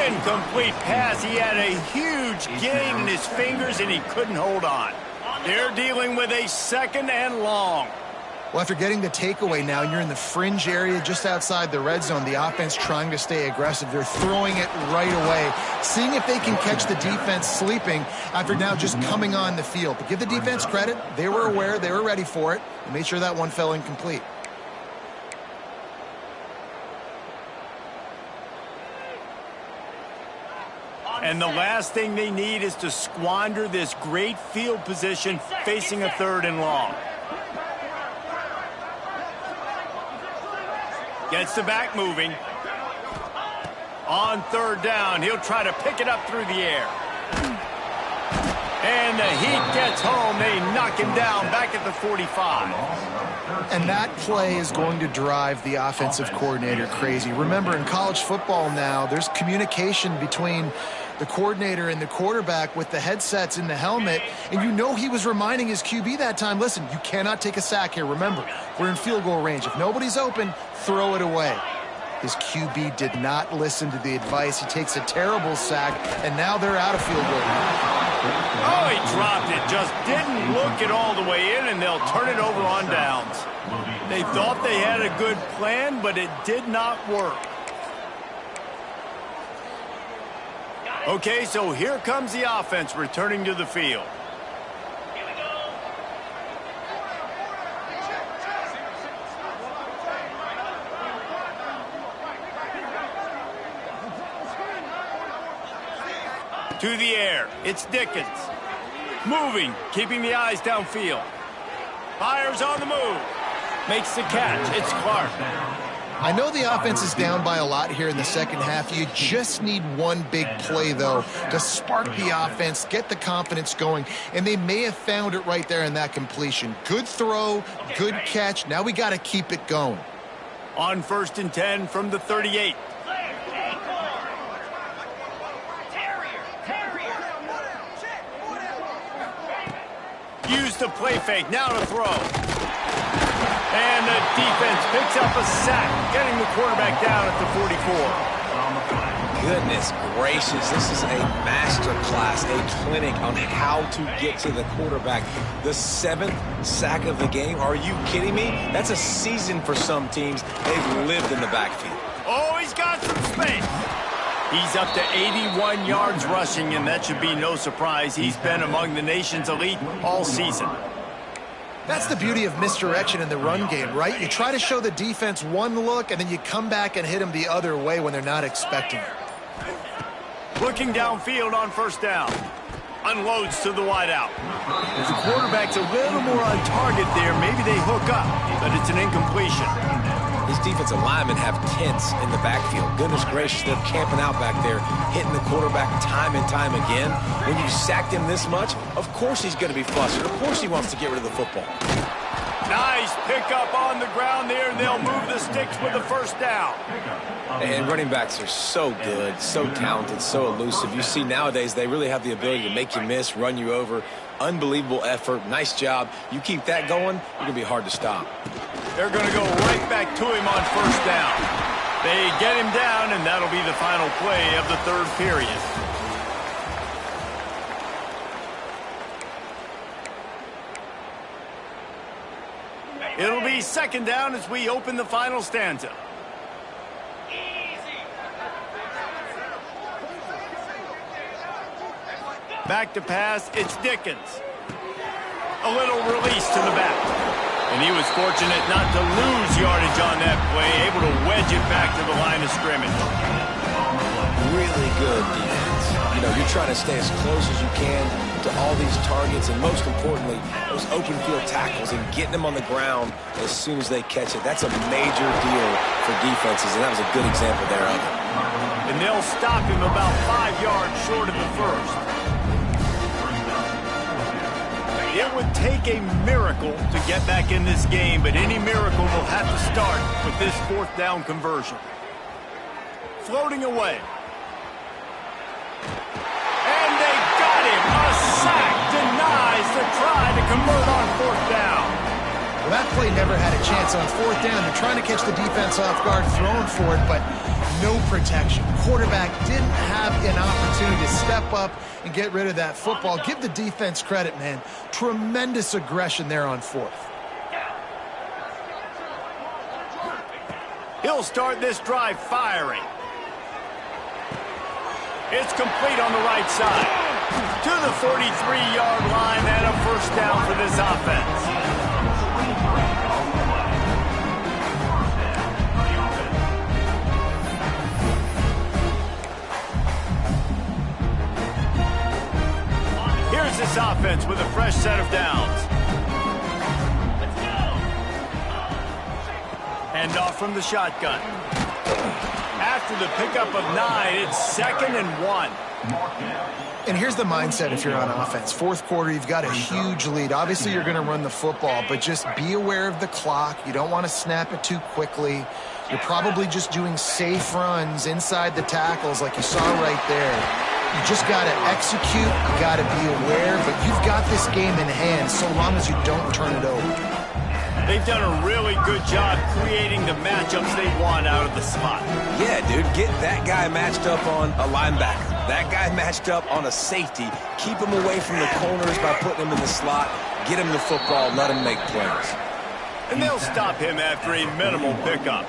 Incomplete pass. He had a huge gain in his fingers, and he couldn't hold on. They're dealing with a 2nd and long. Well, after getting the takeaway now, you're in the fringe area just outside the red zone. The offense trying to stay aggressive. They're throwing it right away, seeing if they can catch the defense sleeping after now just coming on the field. But give the defense credit. They were aware. They were ready for it. And made sure that one fell incomplete. And the last thing they need is to squander this great field position facing a 3rd and long. Gets the back moving. On 3rd down, he'll try to pick it up through the air. And the heat gets home. They knock him down back at the 45. And that play is going to drive the offensive coordinator crazy. Remember, in college football now, there's communication between the coordinator and the quarterback with the headsets in the helmet, and you know he was reminding his QB that time, listen, you cannot take a sack here. Remember, we're in field goal range. If nobody's open, throw it away. His QB did not listen to the advice. He takes a terrible sack, and now they're out of field goal. Oh, he dropped it. Just didn't look it all the way in, and they'll turn it over on downs. They thought they had a good plan, but it did not work. Okay, so here comes the offense returning to the field. To the air, it's Dickens. Moving, keeping the eyes downfield. Fires on the move. Makes the catch. It's Clark. I know the offense is down by a lot here in the second half. You just need one big play, though, to spark the offense, get the confidence going, and they may have found it right there in that completion. Good throw, good catch. Now we got to keep it going. On 1st and 10 from the 38. Use the play fake, now to throw. And the defense picks up a sack, getting the quarterback down at the 44. Goodness gracious, this is a master class, a clinic on how to get to the quarterback. The 7th sack of the game, are you kidding me? That's a season for some teams. They've lived in the backfield. Oh, he's got some space. He's up to 81 yards rushing, and that should be no surprise. He's been among the nation's elite all season. That's the beauty of misdirection in the run game, right? You try to show the defense one look, and then you come back and hit them the other way when they're not expecting it. Looking downfield on 1st down. Unloads to the wideout. If the quarterback's a little more on target there, maybe they hook up, but it's an incompletion. These defensive linemen have tents in the backfield. Goodness gracious, they're camping out back there, hitting the quarterback time and time again. When you sacked him this much, of course he's going to be flustered. Of course he wants to get rid of the football. Nice pickup on the ground there, and they'll move the sticks with the 1st down. And running backs are so good, so talented, so elusive. You see nowadays they really have the ability to make you miss, run you over. Unbelievable effort. Nice job. You keep that going, you're going to be hard to stop. They're going to go right back to him on 1st down. They get him down, and that'll be the final play of the 3rd period. It'll be 2nd down as we open the final stanza. Back to pass, it's Dickens. A little release to the back. And he was fortunate not to lose yardage on that play, able to wedge it back to the line of scrimmage. Really good defense. You know, you're trying to stay as close as you can to all these targets, and most importantly, those open field tackles and getting them on the ground as soon as they catch it. That's a major deal for defenses, and that was a good example there of it. And they'll stop him about 5 yards short of the 1st. It would take a miracle to get back in this game, but any miracle will have to start with this 4th down conversion. Floating away. And they got him. A sack denies the try to convert on 4th down. Well, that play never had a chance on 4th down. They're trying to catch the defense off guard, throwing for it, but no protection. Quarterback didn't have an opportunity to step up and get rid of that football. Give the defense credit, man. Tremendous aggression there on 4th. He'll start this drive firing. It's complete on the right side. To the 43-yard line and a 1st down for this offense. Here's this offense with a fresh set of downs. Hand off from the shotgun. After the pickup of 9, it's 2nd and 1. And here's the mindset if you're on offense. 4th quarter, you've got a huge lead. Obviously, you're going to run the football, but just be aware of the clock. You don't want to snap it too quickly. You're probably just doing safe runs inside the tackles like you saw right there. You just got to execute. You got to be aware, but you've got this game in hand so long as you don't turn it over. They They've done a really good job creating the matchups they want out of the slot. Yeah, dude, get that guy matched up on a linebacker. That guy matched up on a safety. Keep him away from the corners by putting him in the slot. Get him the football. Let him make plays. And they'll stop him after a minimal pickup.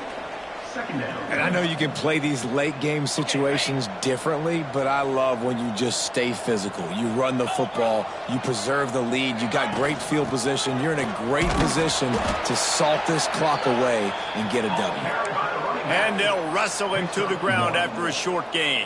And I know you can play these late game situations differently, but I love when you just stay physical. You run the football, you preserve the lead, you got great field position, you're in a great position to salt this clock away and get a W. And they'll wrestle him to the ground after a short gain.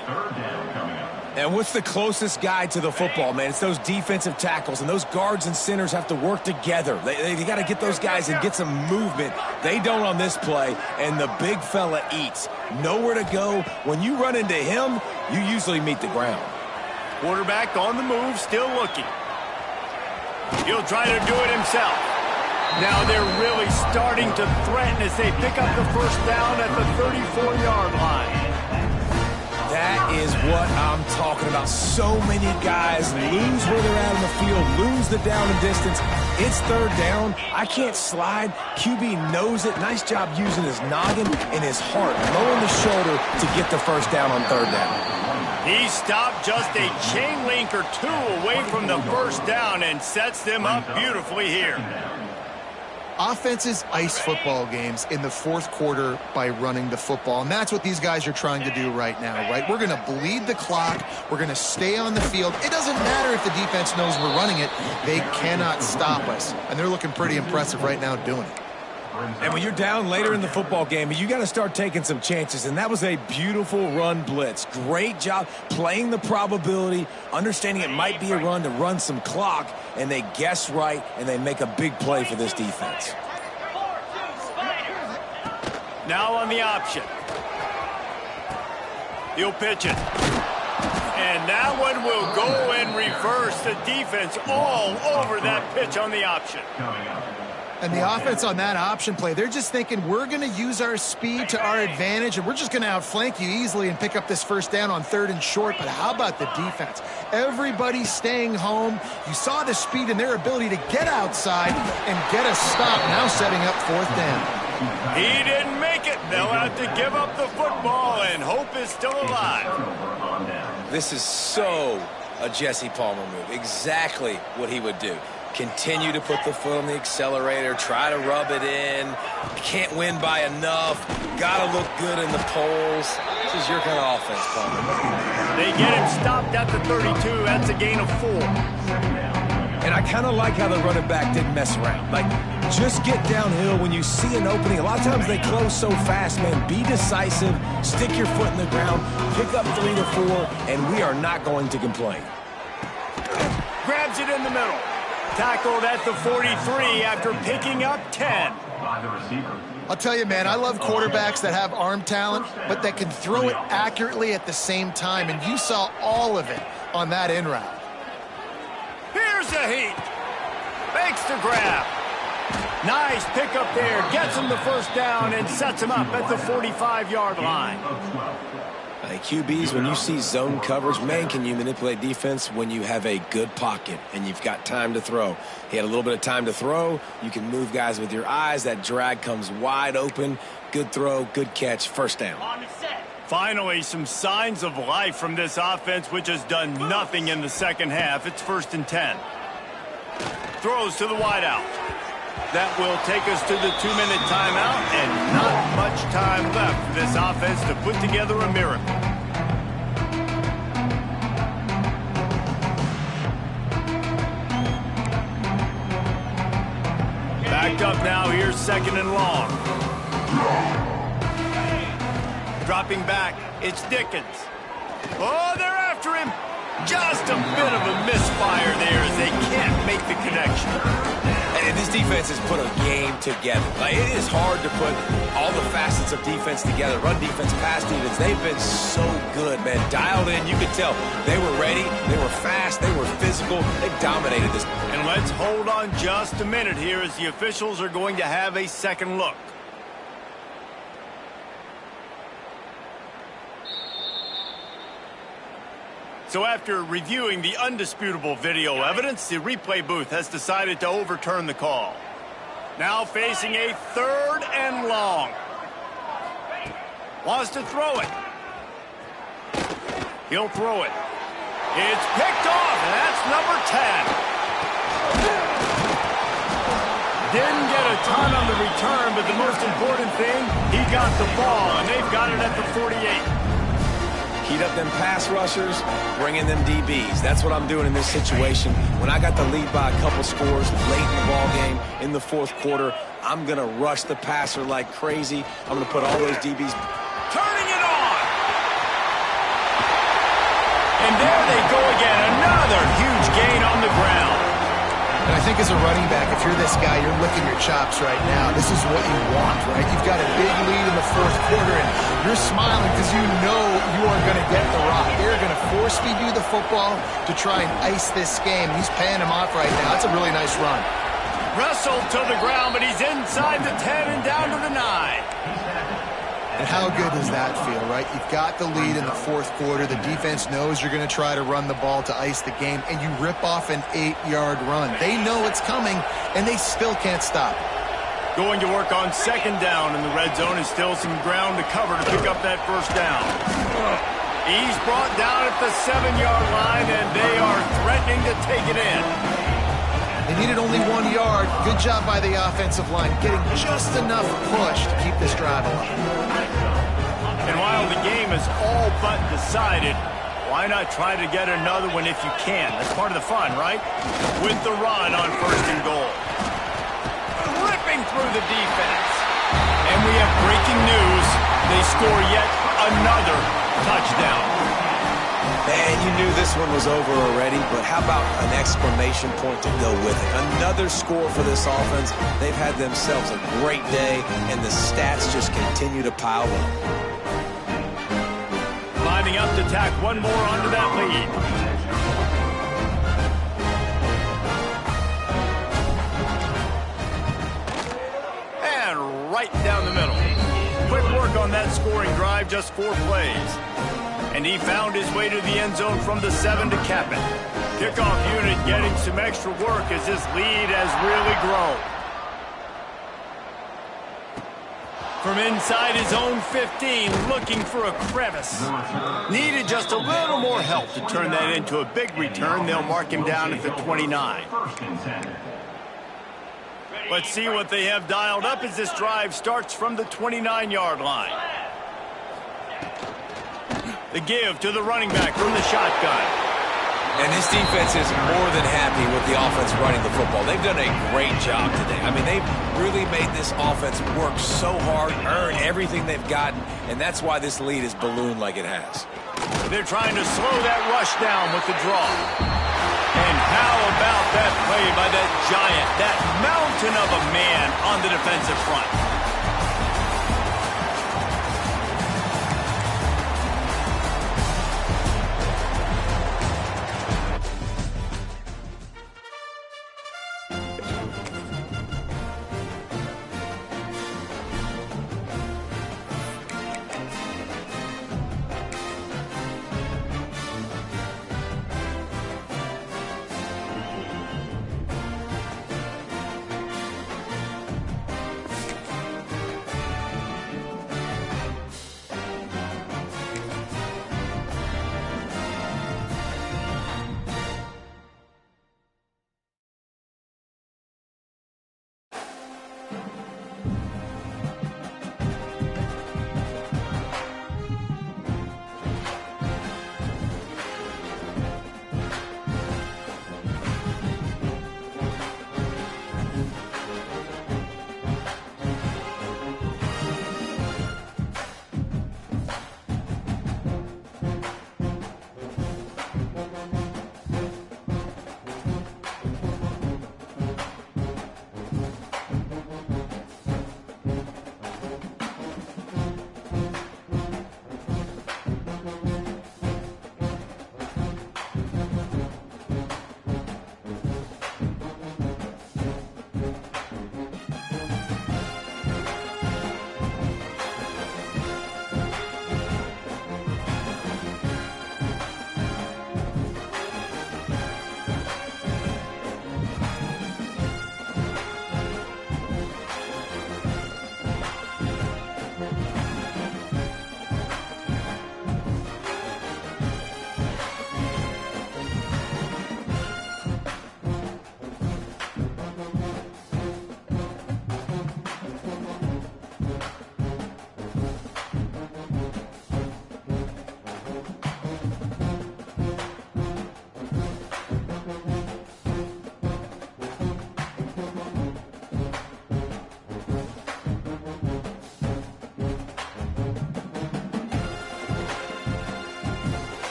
And what's the closest guy to the football, man? It's those defensive tackles, and those guards and centers have to work together. They got to get those guys and get some movement. They don't on this play, and the big fella eats. Nowhere to go. When you run into him, you usually meet the ground. Quarterback on the move, still looking. He'll try to do it himself. Now they're really starting to threaten as they pick up the first down at the 34-yard line. That is what I'm talking about. So many guys lose where they're at in the field, lose the down and distance. It's third down. I can't slide. QB knows it. Nice job using his noggin and his heart, lowering the shoulder to get the first down on third down. He stopped just a chain link or two away from the first down and sets them up beautifully here. Offenses ice football games in the fourth quarter by running the football, and that's what these guys are trying to do right now, right? We're going to bleed the clock. We're going to stay on the field. It doesn't matter if the defense knows we're running it. They cannot stop us, and they're looking pretty impressive right now doing it. And when you're down later in the football game, you got to start taking some chances, and that was a beautiful run blitz. Great job playing the probability, understanding it might be a run to run some clock, and they guess right, and they make a big play for this defense. Now on the option. He'll pitch it. And that one will go in reverse. The defense all over that pitch on the option. And the offense on that option play, they're just thinking we're going to use our speed to our advantage, and we're just going to outflank you easily and pick up this first down on third and short. But how about the defense? Everybody staying home. You saw the speed and their ability to get outside and get a stop, now setting up fourth down. He didn't make it. They'll have to give up the football, and hope is still alive. This is so a Jesse Palmer move. Exactly what he would do. Continue to put the foot on the accelerator, try to rub it in. Can't win by enough. Got to look good in the polls. This is your kind of offense, Palmer. They get him stopped at the 32. That's a gain of 4. And I kind of like how the running back didn't mess around. Like, just get downhill when you see an opening. A lot of times they close so fast, man. Be decisive. Stick your foot in the ground. Pick up 3 to 4, and we are not going to complain. Grabs it in the middle. Tackled at the 43 after picking up 10. I'll tell you, man, I love quarterbacks that have arm talent, but that can throw it accurately at the same time, and you saw all of it on that in route. Here's a heat. Makes the grab. Nice pickup there. Gets him the first down and sets him up at the 45-yard line. QBs, when you see zone coverage, man, can you manipulate defense when you have a good pocket and you've got time to throw. He had a little bit of time to throw. You can move guys with your eyes. That drag comes wide open. Good throw, good catch, first down. Finally, some signs of life from this offense, which has done nothing in the second half. It's 1st and 10. Throws to the wideout. That will take us to the 2-minute timeout, and not much time left for this offense to put together a miracle. Backed up now, here's 2nd and long. Dropping back, it's Dickens. Oh, they're after him. Just a bit of a misfire there as they can't make the connection. And this defense has put a game together. Like, it is hard to put all the facets of defense together. Run defense, pass defense. They've been so good, man. Dialed in. You could tell they were ready. They were fast. They were physical. They dominated this. And let's hold on just a minute here as the officials are going to have a second look. So after reviewing the undisputable video evidence, the replay booth has decided to overturn the call. Now facing a 3rd and long. Wants to throw it. He'll throw it. It's picked off, and that's number 10. Didn't get a ton on the return, but the most important thing, he got the ball, and they've got it at the 48. Heat up them pass rushers, bring in them DBs. That's what I'm doing in this situation. When I got the lead by a couple scores late in the ball game, in the 4th quarter, I'm going to rush the passer like crazy. I'm going to put all those DBs. Turning it on! And there they go again. Another huge gain on the ground. And I think as a running back, if you're this guy, you're licking your chops right now. This is what you want, right? You've got a big lead in the 4th quarter, and you're smiling because you know you are going to get the rock. They're going to force feed you the football to try and ice this game. He's paying him off right now. That's a really nice run. Wrestled to the ground, but he's inside the 10 and down to the 9. And how good does that feel, right? You've got the lead in the 4th quarter. The defense knows you're going to try to run the ball to ice the game, and you rip off an 8-yard run. They know it's coming, and they still can't stop. Going to work on 2nd down in the red zone, and still some ground to cover to pick up that 1st down. He's brought down at the 7-yard line, and they are threatening to take it in. They needed only 1 yard. Good job by the offensive line, getting just enough push to keep this drive alive. And while the game is all but decided, why not try to get another one if you can? That's part of the fun, right? With the run on 1st and goal. Ripping through the defense. And we have breaking news. They score yet another touchdown. Man, you knew this one was over already, but how about an exclamation point to go with it? Another score for this offense. They've had themselves a great day, and the stats just continue to pile up. Lining up to tack one more onto that lead. And right down the middle. Quick work on that scoring drive, just 4 plays. And he found his way to the end zone from the 7 to cap it. Kickoff unit getting some extra work as this lead has really grown. From inside his own 15, looking for a crevice. Needed just a little more help to turn that into a big return. They'll mark him down at the 29. Let's see what they have dialed up as this drive starts from the 29-yard line. The give to the running back from the shotgun. And this defense is more than happy with the offense running the football. They've done a great job today. I mean, they've really made this offense work so hard, earn everything they've gotten, and that's why this lead is ballooned like it has. They're trying to slow that rush down with the draw. And how about that play by that giant, that mountain of a man on the defensive front?